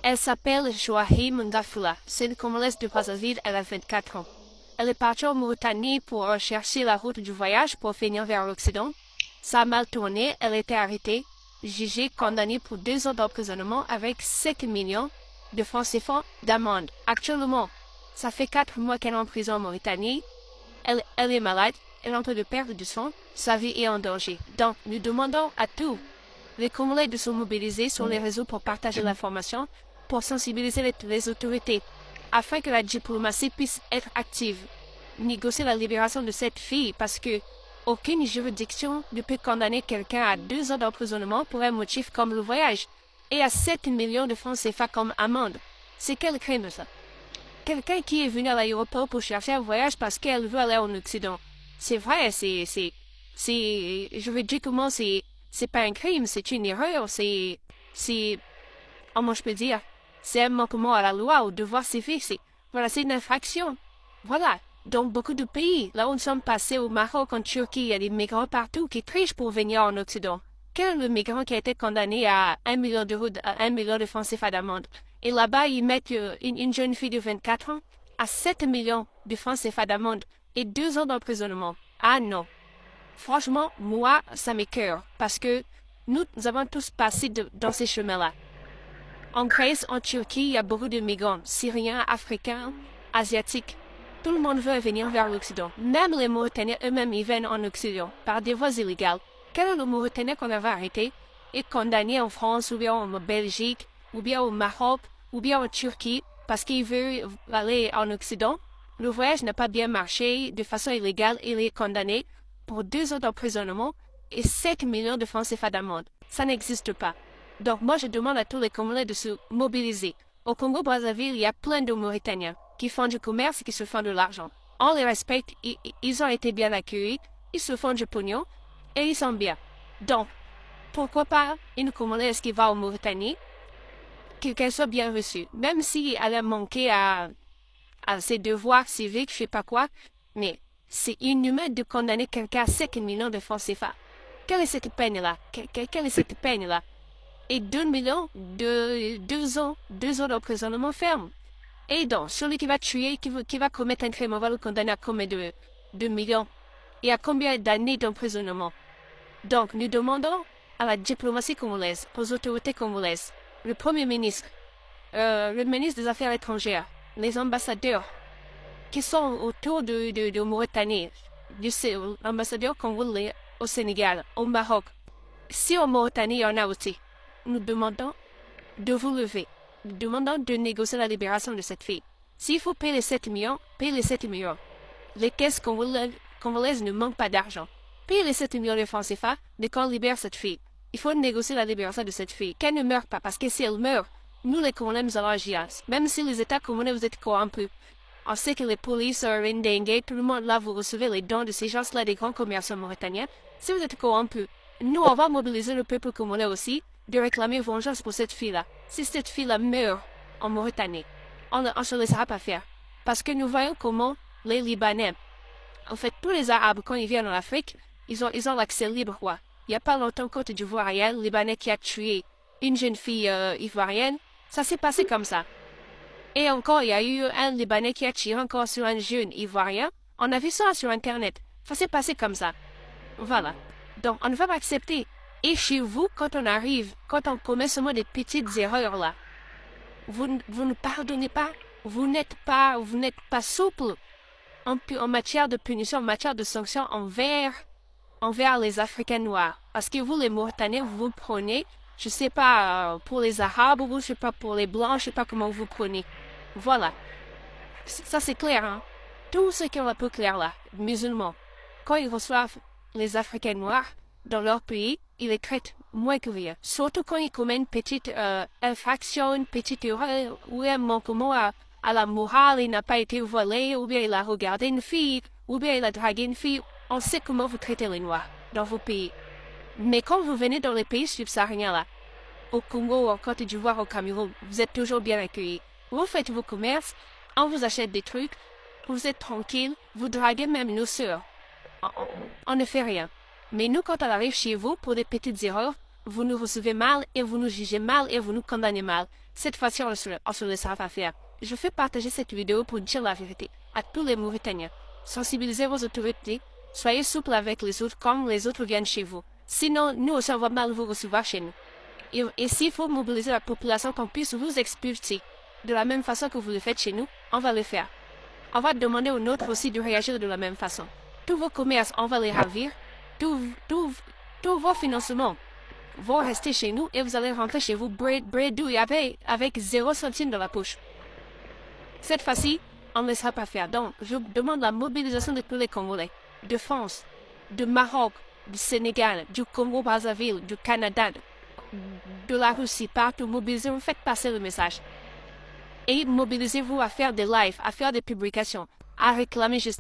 Elle s'appelle Joahi Mungafula. C'est une Congolaise de Brazzaville, elle a 24 ans. Elle est partie en Mauritanie pour chercher la route du voyage pour finir vers l'Occident. Ça a mal tourné, elle a été arrêtée, jugée, condamnée pour 2 ans d'emprisonnement avec 5 millions de francs CFA d'amende. Actuellement, ça fait 4 mois qu'elle est en prison en Mauritanie. Elle est malade, elle est en train de perdre du sang, sa vie est en danger. Donc, nous demandons à tous les Congolais de se mobiliser sur les réseaux pour partager l'information, pour sensibiliser les autorités, afin que la diplomatie puisse être active. Négocier la libération de cette fille parce que aucune juridiction ne peut condamner quelqu'un à 2 ans d'emprisonnement pour un motif comme le voyage et à 7 millions de francs CFA comme amende. C'est quel crime ça? Quelqu'un qui est venu à l'aéroport pour chercher un voyage parce qu'elle veut aller en Occident. C'est vrai, juridiquement, c'est pas un crime, c'est une erreur, comment je peux dire, c'est un manquement à la loi, au devoir civique, c'est une infraction. Voilà. Dans beaucoup de pays, là où nous sommes passés au Maroc, en Turquie, il y a des migrants partout qui trichent pour venir en Occident. Quel est le migrant qui a été condamné à 1 million d'euros, à 1 million de francs CFA d'amende? Et là-bas, ils mettent une jeune fille de 24 ans à 7 millions de francs CFA d'amende et 2 ans d'emprisonnement. Ah non. Franchement, moi, ça m'écoeure parce que nous avons tous passé dans ces chemins-là. En Grèce, en Turquie, il y a beaucoup de migrants, syriens, africains, asiatiques. Tout le monde veut venir vers l'Occident. Même les Mauritaniens eux-mêmes, ils viennent en Occident par des voies illégales. Quel est le Mauritanien qu'on avait arrêté et condamné en France ou bien en Belgique ou bien au Maroc ou bien en Turquie parce qu'il veut aller en Occident? Le voyage n'a pas bien marché de façon illégale et il est condamné pour 2 ans d'emprisonnement et 7 millions de francs CFA d'amende. Ça n'existe pas. Donc moi, je demande à tous les Congolais de se mobiliser. Au Congo-Brazzaville, il y a plein de Mauritaniens qui font du commerce et qui se font de l'argent. On les respecte, ils ont été bien accueillis, ils se font du pognon et ils sont bien. Donc, pourquoi pas une Congolaise qui va en Mauritanie, qu'elle soit bien reçue, même si elle a manqué à ses devoirs civiques, je sais pas quoi, mais c'est inhumain de condamner quelqu'un à 5 millions de francs CFA. Quelle est cette peine-là? Quelle est cette peine-là? Et 2 millions de 2 ans d'emprisonnement ferme. Et donc, celui qui va tuer, qui va commettre un crime, on va le condamner à combien de millions et à combien d'années d'emprisonnement. Donc, nous demandons à la diplomatie congolaise, aux autorités congolaises, le Premier ministre, le ministre des Affaires étrangères, les ambassadeurs qui sont autour de Mauritanie, l'ambassadeur congolais au Sénégal, au Maroc. Si en Mauritanie, il y en a aussi, nous demandons de vous lever. Nous demandons de négocier la libération de cette fille. S'il faut payer les 7 millions, payez les 7 millions. Les caisses congolaises ne manquent pas d'argent. Payez les 7 millions de francs CFA dès qu'on libère cette fille. Il faut négocier la libération de cette fille. Qu'elle ne meure pas, parce que si elle meurt, nous les Congolais nous allons agir. Même si les États congolais vous êtes corrompus. On sait que les polices sont rindenguées, tout le monde là, vous recevez les dons de ces gens-là, des grands commerçants mauritaniens. Si vous êtes corrompus, nous, on va mobiliser le peuple congolais aussi de réclamer vengeance pour cette fille-là. Si cette fille-là meurt en Mauritanie, on ne se laissera pas faire. Parce que nous voyons comment les Libanais, en fait, tous les Arabes, quand ils viennent en Afrique, ils ont l'accès libre, quoi. Il n'y a pas longtemps, Côte d'Ivoire, il y a un Libanais qui a tué une jeune fille ivoirienne. Ça s'est passé comme ça. Et encore, il y a eu un Libanais qui a tiré encore sur un jeune ivoirien. On a vu ça sur Internet. Ça s'est passé comme ça. Voilà. Donc, on ne va pas accepter. Et chez vous, quand on arrive, quand on commet seulement des petites erreurs là, vous ne pardonnez pas, vous n'êtes pas souple en matière de punition, en matière de sanctions envers les Africains noirs. Parce que vous, les Mauritaniens, vous prenez, je sais pas, pour les Arabes, ou je sais pas, pour les Blancs, je sais pas comment vous prenez. Voilà. Ça, c'est clair, hein. Tous ceux qui ont la peau claire là, musulmans, quand ils reçoivent les Africains noirs dans leur pays, ils les traitent moins que rien. Surtout quand ils commettent une petite infraction, une petite erreur, ou un manquement à la morale, il n'a pas été volé, ou bien il a regardé une fille, ou bien il a dragué une fille. On sait comment vous traitez les Noirs dans vos pays. Mais quand vous venez dans les pays subsahariens là, au Congo, en Côte d'Ivoire, au Cameroun, vous êtes toujours bien accueillis. Vous faites vos commerces, on vous achète des trucs, vous êtes tranquille, vous draguez même nos sœurs. On ne fait rien. Mais nous, quand on arrive chez vous pour des petites erreurs, Vous nous recevez mal et vous nous jugez mal et vous nous condamnez mal. Cette fois-ci, on se laissera pas faire. Je fais partager cette vidéo pour dire la vérité à tous les Mauritaniens. Sensibilisez vos autorités, soyez souples avec les autres comme les autres viennent chez vous. Sinon, nous aussi on va mal vous recevoir chez nous. Et s'il faut mobiliser la population qu'on puisse vous expulser, de la même façon que vous le faites chez nous, on va le faire. On va demander aux nôtres aussi de réagir de la même façon. Tous vos commerces, on va les ravir. Tous vos financements vont rester chez nous et vous allez rentrer chez vous bredouille avec 0 centime dans la poche. Cette fois-ci, on ne laissera pas faire. Donc, je demande la mobilisation de tous les Congolais, de France, de Maroc, du Sénégal, du Congo-Brazzaville, du Canada, de la Russie, partout. Mobilisez-vous, faites passer le message. Et mobilisez-vous à faire des lives, à faire des publications, à réclamer justice.